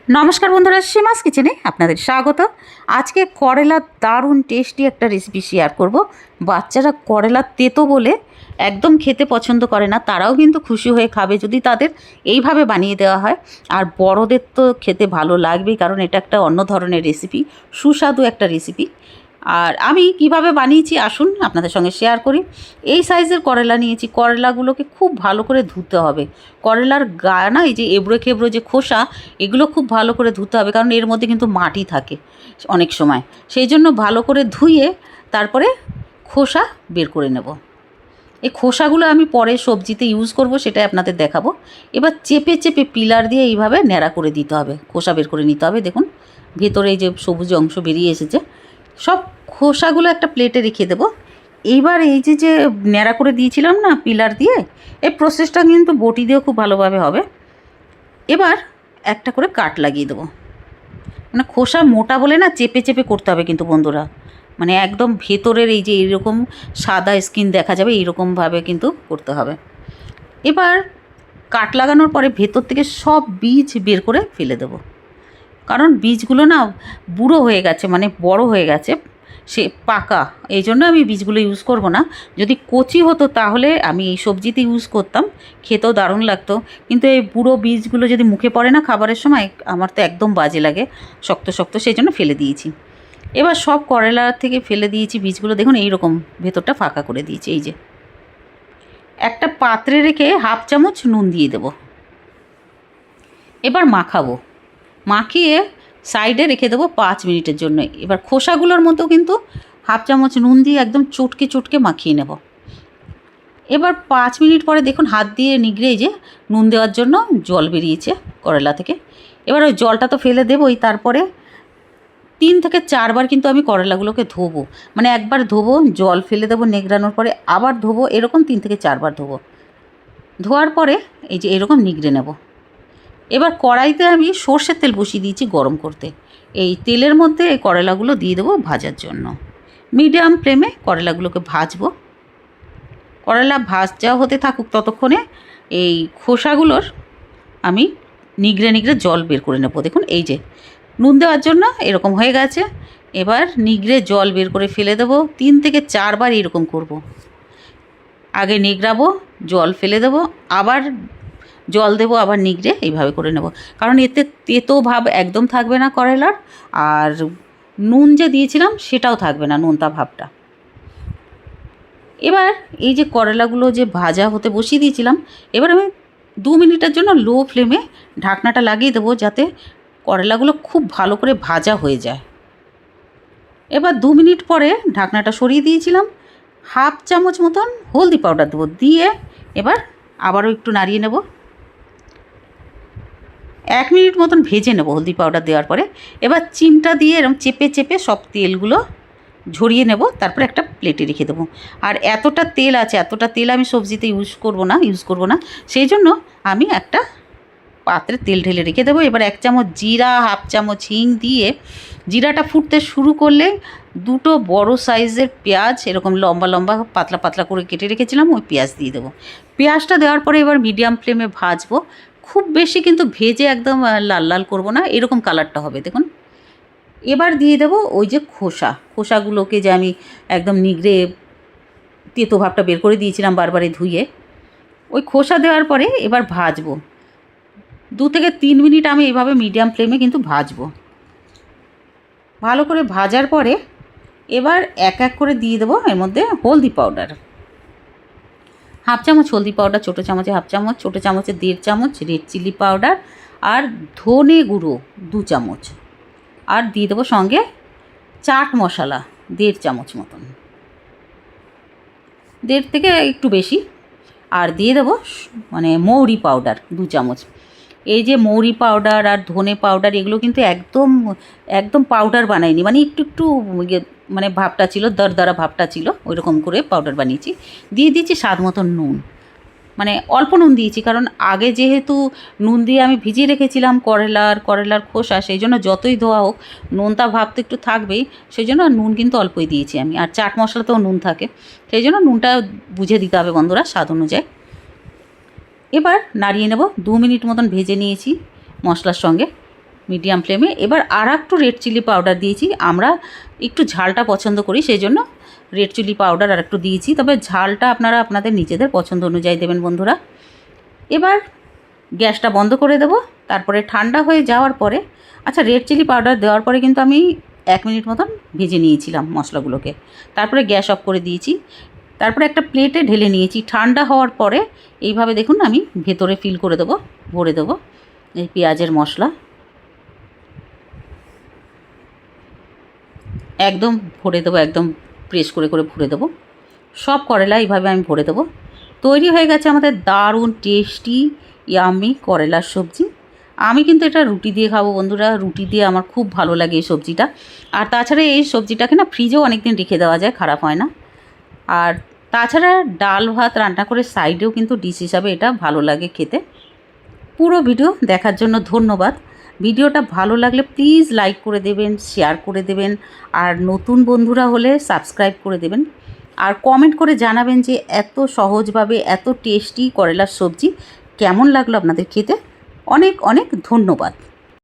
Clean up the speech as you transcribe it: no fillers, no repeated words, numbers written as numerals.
নমস্কার বন্ধুরা, সীমাস কিচেনে আপনাদের স্বাগত। আজকে করলার দারুণ টেস্টি একটা রেসিপি শেয়ার করব। বাচ্চারা করলার তেতো বলে একদম খেতে পছন্দ করে না, তারাও কিন্তু খুশি হয়ে খাবে যদি তাদের এইভাবে বানিয়ে দেওয়া হয়। আর বড়দের তো খেতে ভালো লাগবেই, কারণ এটা একটা অন্য ধরনের রেসিপি, সুস্বাদু একটা রেসিপি। আর আমি কিভাবে বানিয়েছি আসুন আপনাদের সঙ্গে শেয়ার করি। এই সাইজের করলা নিয়েছি। করলাগুলোকে খুব ভালো করে ধুতে হবে। করলার গা না, এই যে এবড়ো খেবড়ো যে খোসা, এগুলো খুব ভালো করে ধুতে হবে, কারণ এর মধ্যে কিন্তু মাটি থাকে অনেক সময়। সেই জন্য ভালো করে ধুয়ে তারপরে খোসা বের করে নেব। এই খোসাগুলো আমি পরে সবজিতে ইউজ করব, সেটাই আপনাদের দেখাবো। এবার চেপে চেপে পিলার দিয়ে এইভাবে ন্যাড়া করে দিতে হবে, খোসা বের করে নিতে হবে। দেখুন ভেতরে এই যে সবুজ অংশ বেরিয়ে এসেছে। সব খোসাগুলো একটা প্লেটে রেখে দেবো। এইবার এই যে ন্যাড়া করে দিয়েছিলাম না পিলার দিয়ে, এই প্রসেসটা কিন্তু বটি দিয়েও খুব ভালোভাবে হবে। এবার একটা করে কাট লাগিয়ে দেবো। মানে খোসা মোটা বলে না, চেপে চেপে করতে হবে কিন্তু বন্ধুরা, মানে একদম ভেতরের এই যে এইরকম সাদা স্কিন দেখা যাবে এইরকমভাবে কিন্তু করতে হবে। এবার কাট লাগানোর পরে ভেতর থেকে সব বীজ বের করে ফেলে দেবো, কারণ বীজগুলো না বুড়ো হয়ে গেছে, মানে বড় হয়ে গেছে, সে পাকা। এই জন্য আমি বীজগুলো ইউজ করব না। যদি কচি হতো তাহলে আমি এই সবজিতে ইউজ করতাম, খেতেও দারুণ লাগতো। কিন্তু এই বুড়ো বীজগুলো যদি মুখে পড়ে না খাবারের সময়, আমার তো একদম বাজে লাগে, শক্ত শক্ত, সেই জন্য ফেলে দিয়েছি। এবার সব করলা থেকে ফেলে দিয়েছি বীজগুলো। দেখুন এইরকম ভেতরটা ফাঁকা করে দিয়েছি। এই যে একটা পাত্রে রেখে হাফ চামচ নুন দিয়ে দেব। এবার মাখাবো, মাখিয়ে সাইডে রেখে দেবো 5 মিনিটের জন্য। এবার খোসাগুলোর মতো কিন্তু হাফ চামচ নুন দিয়ে একদম চটকে চটকে মাখিয়ে নেব। এবার 5 মিনিট পরে দেখুন হাত দিয়ে নিগড়ে যে নুন দেওয়ার জন্য জল বেরিয়েছে করলা থেকে। এবার ওই জলটা তো ফেলে দেবই, তারপরে 3 থেকে 4 বার কিন্তু আমি করলাগুলোকে ধোবো। মানে একবার ধোবো, জল ফেলে দেবো নিগড়ানোর পরে, আবার ধোবো, এরকম 3 থেকে 4 বার ধোবো। ধোয়ার পরে এই যে এরকম নিগড়ে নেব। এবার কড়াইতে আমি সর্ষের তেল বসিয়ে দিয়েছি গরম করতে। এই তেলের মধ্যে এই করলাগুলো দিয়ে দেবো ভাজার জন্য। মিডিয়াম ফ্লেমে করলাগুলোকে ভাজবো। করলা ভাজা হতে থাকুক, ততক্ষণে এই খোসাগুলোর আমি নিগড়ে নিগড়ে জল বের করে নেব। দেখুন এই যে নুন দেওয়ার জন্য এরকম হয়ে গেছে। এবার নিগড়ে জল বের করে ফেলে দেবো। 3 থেকে 4 বার এরকম করব। আগে নিগড়াবো, জল ফেলে দেবো, আবার জল দেবো, আবার নিগড়ে এইভাবে করে নেব, কারণ এতে তেতো ভাব একদম থাকবে না করলার। আর নুন যে দিয়েছিলাম সেটাও থাকবে না, নোনতা ভাবটা। এবার এই যে করলাগুলো যে ভাজা হতে বসিয়ে দিয়েছিলাম, এবার আমি 2 মিনিটের জন্য লো ফ্লেমে ঢাকনাটা লাগিয়ে দেবো, যাতে করলাগুলো খুব ভালো করে ভাজা হয়ে যায়। এবার 2 মিনিট পরে ঢাকনাটা সরিয়ে দিয়েছিলাম। হাফ চামচ মতন হলদি পাউডার দেবো, দিয়ে এবার আবারও একটু নাড়িয়ে নেব। 1 মিনিট মতন ভেজে নেব হলদি পাউডার দেওয়ার পরে। এবার চিমটা দিয়ে এরকম চেপে চেপে সব তেলগুলো ঝরিয়ে নেব, তারপরে একটা প্লেটে রেখে দেবো। আর এতটা তেল আছে, এতটা তেল আমি সবজিতে ইউজ করব না, সেই জন্য আমি একটা পাত্রে তেল ঢেলে রেখে দেবো। এবার 1 চামচ জিরা, হাফ চামচ হিং দিয়ে জিরাটা ফুটতে শুরু করলে 2টো বড় সাইজের পেঁয়াজ এরকম লম্বা লম্বা পাতলা পাতলা করে কেটে রেখেছিলাম, ওই পেঁয়াজ দিয়ে দেবো। পেঁয়াজটা দেওয়ার পরে এবার মিডিয়াম ফ্লেমে ভাজবো। খুব বেশি কিন্তু ভেজে একদম লাল লাল করব না, এরকম কালারটা হবে দেখুন। এবার দিয়ে দেবো ওই যে খোসাগুলোকে যে আমি একদম নিগড়ে তেতো ভাবটা বের করে দিয়েছিলাম বারবারে ধুয়ে, ওই খোসা দেওয়ার পরে এবার ভাজবো। 2 থেকে 3 মিনিট আমি এইভাবে মিডিয়াম ফ্লেমে কিন্তু ভাজবো। ভালো করে ভাজার পরে এবার এক এক করে দিয়ে দেবো এর মধ্যে হলদি পাউডার। হাফ চামচ হলদি পাউডার, ছোটো চামচে হাফ চামচ, ছোটো চামচে 1.5 চামচ রেড চিলি পাউডার, আর ধনে গুঁড়ো 2 চামচ, আর দিয়ে দেবো সঙ্গে চাট মশলা 1.5 চামচ মতন, 1.5 থেকে একটু বেশি। আর দিয়ে দেবো মানে মৌরি পাউডার 2 চামচ। এই যে মৌরি পাউডার আর ধনে পাউডার এগুলো কিন্তু একদম একদম পাউডার বানাইনি, মানে একটু একটু মানে ভাবটা ছিল, দরদরা ভাবটা ছিল, ওই রকম করে পাউডার বানিয়েছি। দিয়ে দিয়েছি স্বাদ মতন নুন, মানে অল্প নুন দিয়েছি, কারণ আগে যেহেতু নুন দিয়ে আমি ভিজিয়ে রেখেছিলাম করলার খোসা, সেই জন্য যতই ধোয়া হোক নুনটা ভাব তো একটু থাকবেই, সেই জন্য নুন কিন্তু অল্পই দিয়েছি আমি। আর চাট মশলাতেও নুন থাকে, সেই জন্য নুনটা বুঝে দিতে হবে বন্ধুরা, স্বাদ অনুযায়ী। এবার নাড়িয়ে নেব। 2 মিনিট মতন ভেজে নিয়েছি মশলার সঙ্গে। মিডিয়াম ফ্লেমে। এবার আর একটু রেড চিলি পাউডার দিয়েছি, আমরা একটু ঝালটা পছন্দ করি সেই জন্য রেড চিলি পাউডার আর একটু দিয়েছি, তবে ঝালটা আপনারা আপনাদের নিজেদের পছন্দ অনুযায়ী দেবেন বন্ধুরা। এবার গ্যাসটা বন্ধ করে দেবো। তারপরে ঠান্ডা হয়ে যাওয়ার পরে, আচ্ছা রেড চিলি পাউডার দেওয়ার পরে কিন্তু আমি 1 মিনিট মতন ভেজে নিয়েছিলাম মশলাগুলোকে, তারপরে গ্যাস অফ করে দিয়েছি। তারপরে একটা প্লেটে ঢেলে নিয়েছি। ঠান্ডা হওয়ার পরে এইভাবে দেখুন আমি ভেতরে ফিল করে দেবো, ভরে দেবো এই পেঁয়াজের মশলা, একদম ভরে দেবো, একদম প্রেস করে করে ভরে দেবো। সব করলা এইভাবে আমি ভরে দেবো। তৈরি হয়ে গেছে আমাদের দারুণ টেস্টি ইয়াম্মি করলার সবজি। আমি কিন্তু এটা রুটি দিয়ে খাবো বন্ধুরা, রুটি দিয়ে আমার খুব ভালো লাগে এই সবজিটা। আর তাছাড়া এই সবজিটাকে না ফ্রিজেও অনেক দিন রেখে দেওয়া যায়, খারাপ হয় না। আর তাছাড়া ডাল ভাত রান্না করে সাইডেও কিন্তু ডিশ হিসাবে এটা ভালো লাগে খেতে। পুরো ভিডিও দেখার জন্য ধন্যবাদ। ভিডিওটা ভালো লাগলে প্লিজ লাইক করে দেবেন, শেয়ার করে দেবেন, আর নতুন বন্ধুরা হলে সাবস্ক্রাইব করে দেবেন। আর কমেন্ট করে জানাবেন যে এত সহজভাবে এত টেস্টি করলার সবজি কেমন লাগলো আপনাদের খেতে। অনেক অনেক ধন্যবাদ।